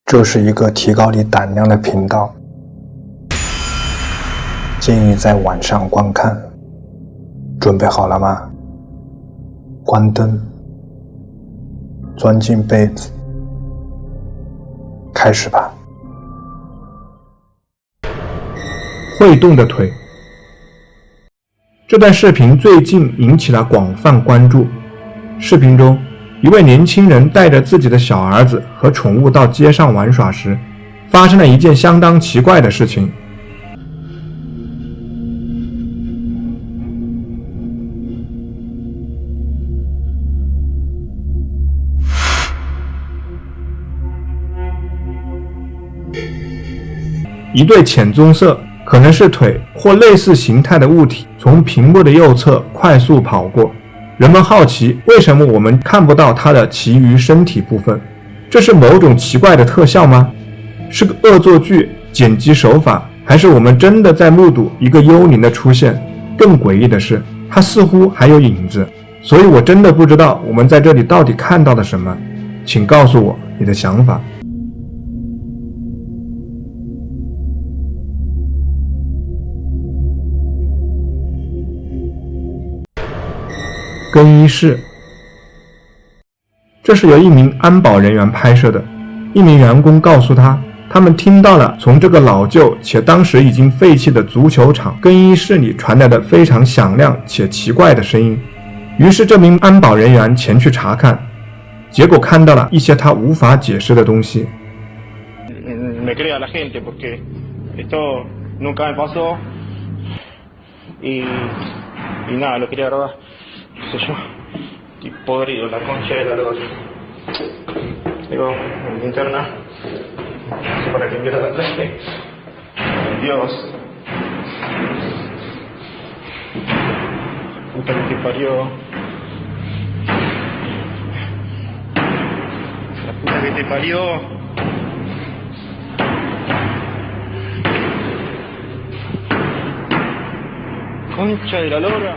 这是一个提高你胆量的频道，建议在晚上观看。准备好了吗？关灯，钻进被子，开始吧。会动的腿。这段视频最近引起了广泛关注。视频中，一位年轻人带着自己的小儿子和宠物到街上玩耍时，发生了一件相当奇怪的事情。一对浅棕色，可能是腿或类似形态的物体从屏幕的右侧快速跑过。人们好奇，为什么我们看不到它的其余身体部分？这是某种奇怪的特效吗？是个恶作剧、剪辑手法，还是我们真的在目睹一个幽灵的出现？更诡异的是，它似乎还有影子，所以我真的不知道我们在这里到底看到了什么。请告诉我你的想法。更衣室，这是由一名安保人员拍摄的。一名员工告诉他，他们听到了从这个老旧且当时已经废弃的足球场更衣室里传来的非常响亮且奇怪的声音。于是这名安保人员前去查看，结果看到了一些他无法解释的东西。Me crea la gente porque esto nunca me pasó y nada, lo quería grabar. ¿Qué sé yo? Estoy podrido, la concha de la lora. Digo, en linterna, no sé para qué mierda la traje. Dios. Puta que te parió. La puta que te parió. Concha de la lora.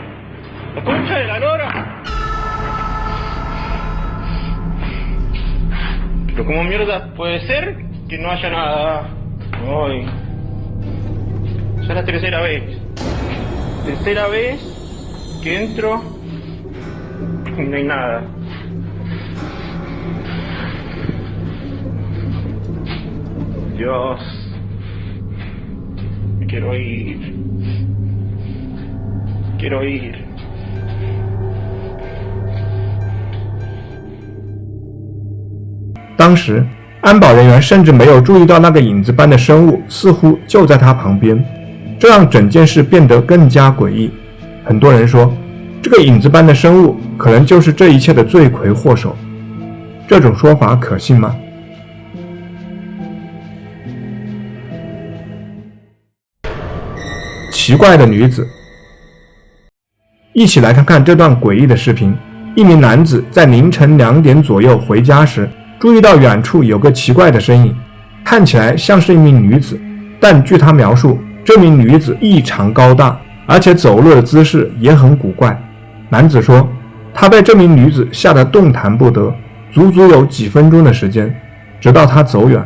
¡La concha de la lora! Pero ¿cómo mierda puede ser que no haya nada hoy? Ya es la tercera vez. Tercera vez que entro y no hay nada. Dios. Me quiero ir. Quiero ir.当时，安保人员甚至没有注意到那个影子般的生物似乎就在他旁边，这让整件事变得更加诡异。很多人说，这个影子般的生物可能就是这一切的罪魁祸首。这种说法可信吗？奇怪的女子。一起来看看这段诡异的视频。一名男子在凌晨2点左右回家时，注意到远处有个奇怪的身影，看起来像是一名女子，但据他描述，这名女子异常高大，而且走路的姿势也很古怪。男子说，他被这名女子吓得动弹不得，足足有几分钟的时间，直到她走远。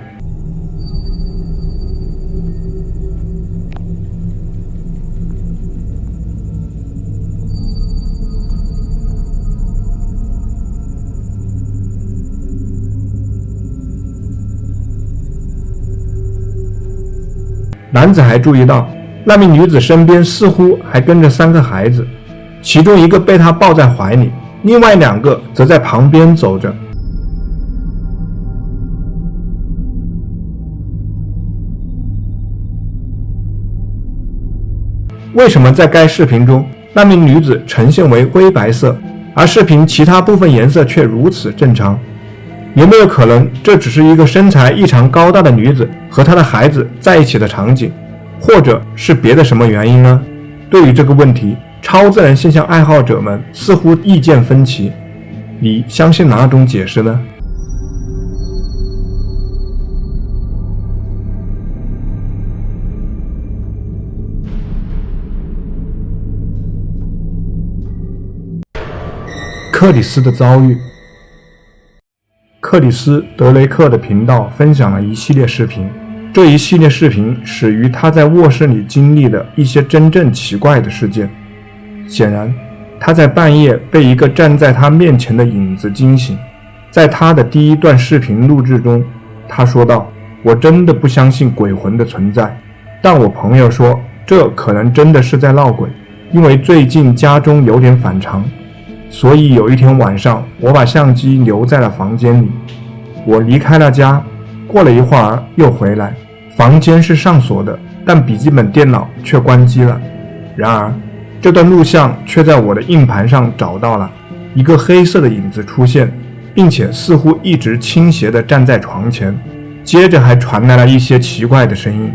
男子还注意到，那名女子身边似乎还跟着3个孩子，其中一个被她抱在怀里，另外2个则在旁边走着。为什么在该视频中，那名女子呈现为灰白色，而视频其他部分颜色却如此正常？有没有可能这只是一个身材异常高大的女子和她的孩子在一起的场景，或者是别的什么原因呢？对于这个问题，超自然现象爱好者们似乎意见分歧。你相信哪种解释呢？克里斯的遭遇。克克里斯·德雷克的频道分享了一系列视频，这一系列视频始于他在卧室里经历的一些真正奇怪的事件。显然，他在半夜被一个站在他面前的影子惊醒。在他的第一段视频录制中，他说道：“我真的不相信鬼魂的存在，但我朋友说这可能真的是在闹鬼，因为最近家中有点反常，所以有一天晚上我把相机留在了房间里。我离开了家，过了一会儿又回来，房间是上锁的，但笔记本电脑却关机了。然而这段录像却在我的硬盘上找到了一个黑色的影子出现，并且似乎一直倾斜地站在床前，接着还传来了一些奇怪的声音。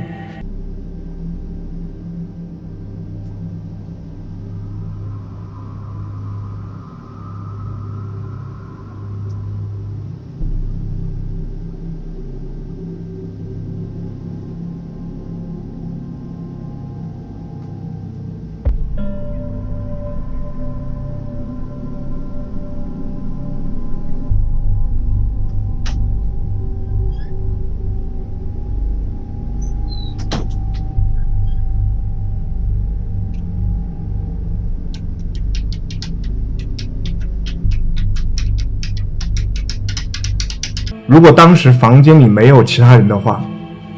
如果当时房间里没有其他人的话，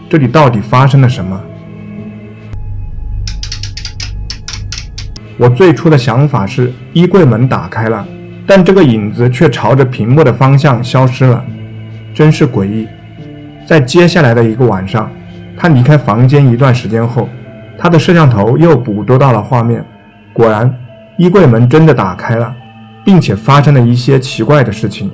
这里到底发生了什么？我最初的想法是衣柜门打开了，但这个影子却朝着屏幕的方向消失了，真是诡异。在接下来的一个晚上，他离开房间一段时间后，他的摄像头又捕捉到了画面，果然衣柜门真的打开了，并且发生了一些奇怪的事情。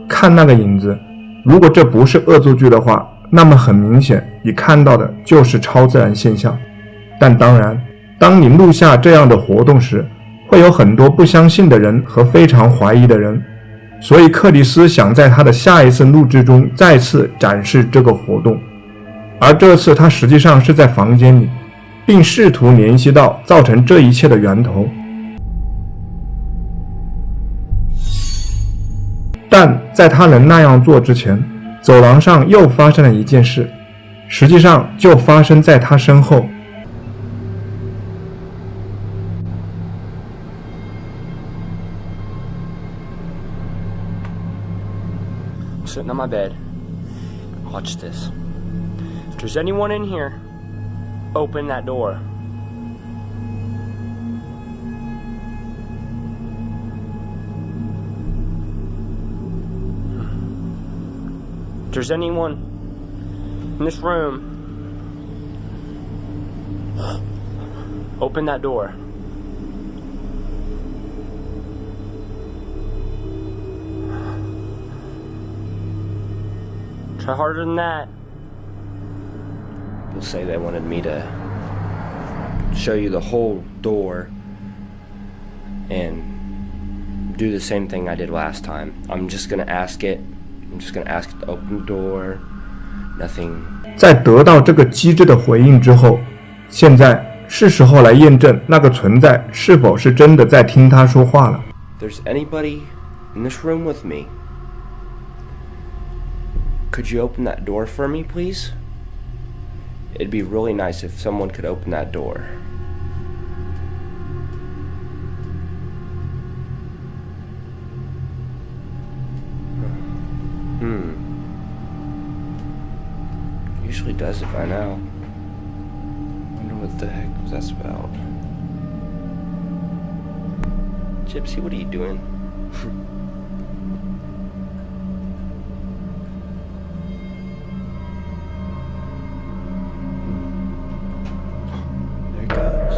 看那个影子，如果这不是恶作剧的话，那么很明显你看到的就是超自然现象。但当然，当你录下这样的活动时，会有很多不相信的人和非常怀疑的人，所以克里斯想在他的下一次录制中再次展示这个活动，而这次他实际上是在房间里，并试图联系到造成这一切的源头。但在他能那样做之前，走廊上又发生了一件事，实际上就发生在他身后。I'm sitting on my bed. Watch this. If there's anyone in here, open that door. If there's anyone in this room, open that door. Try harder than that. You'll say they wanted me to show you the whole door and do the same thing I did last time. I'm just gonna ask it to open the door. Nothing. 在得到这个机智的回应之后，现在是时候来验证那个存在是否是真的在听他说话了。If there's anybody in this room with me, could you open that door for me, please? It'd be really nice if someone could open that door. Usually does it by now. Wonder what the heck was that about. Gypsy, what are you doing? There it goes.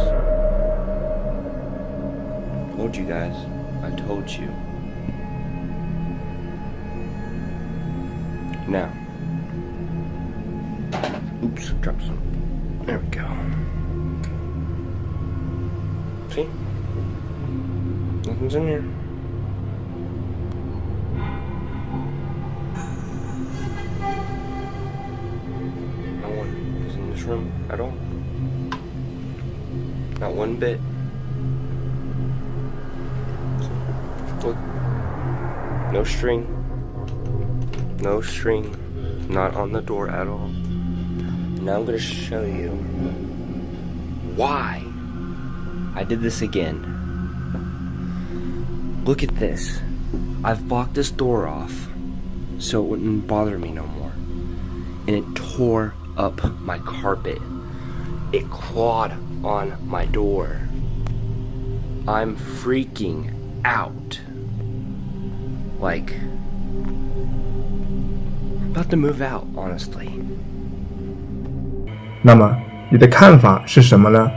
Told you guys. I told you. Now. Oops, dropped some. There we go. See? Nothing's in here. bathroom at all. Not one bit. Look. No string. No string. Not on the door at all. Now I'm gonna show you why I did this again. Look at this. I've blocked this door off so it wouldn't bother me no more. And it tore up my carpet. It clawed on my door. I'm freaking out. Like, I'm about to move out, honestly. 那么你的看法是什么呢？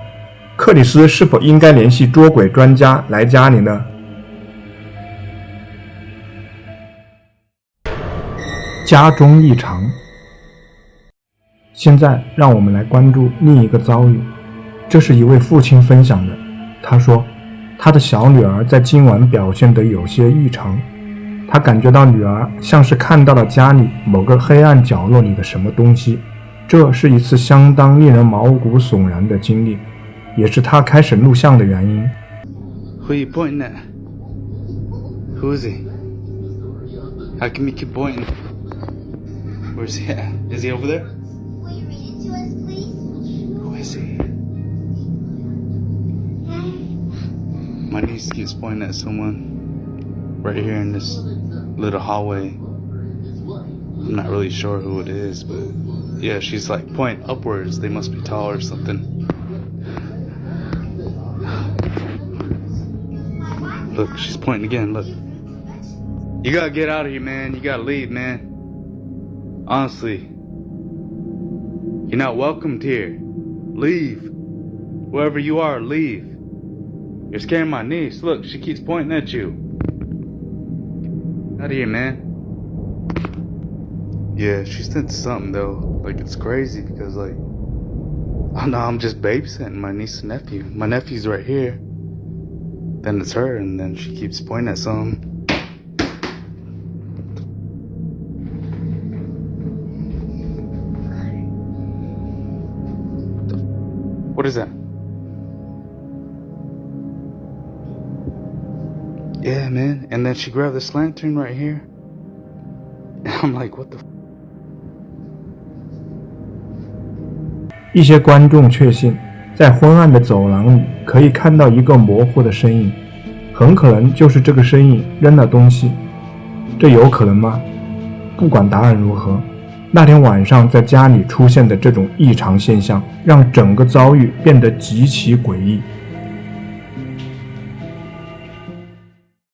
克里斯是否应该联系捉鬼专家来家里呢？家中异常。现在让我们来关注另一个遭遇，这是一位父亲分享的。他说，他的小女儿在今晚表现得有些异常，他感觉到女儿像是看到了家里某个黑暗角落里的什么东西，这是一次相当令人毛骨悚然的经历，也是他开始录像的原因。 Who are you pointing at? Who is he? How come you keep pointing? Where's he at? Is he over there? Will you read it to us, please? Who is he? My niece keeps pointing at someone right here in this little hallway. I'm not really sure who it is, but yeah, she's like pointing upwards. They must be tall or something. Look, she's pointing again, look. You gotta get out of here, man. You gotta leave, man. Honestly. You're not welcomed here. Leave. Wherever you are, leave. You're scaring my niece. Look, she keeps pointing at you. Out of here, man. Yeah, she sent something though. Like, it's crazy because like, oh no, I'm just babysitting my niece and nephew. My nephew's right here. Then it's her, and then she keeps pointing at something. What is that? Yeah, man. And then she grabbed this lantern right here. And I'm like, what the 一些观众确信，在昏暗的走廊里可以看到一个模糊的身影，很可能就是这个身影扔了东西。这有可能吗？不管答案如何，那天晚上在家里出现的这种异常现象，让整个遭遇变得极其诡异。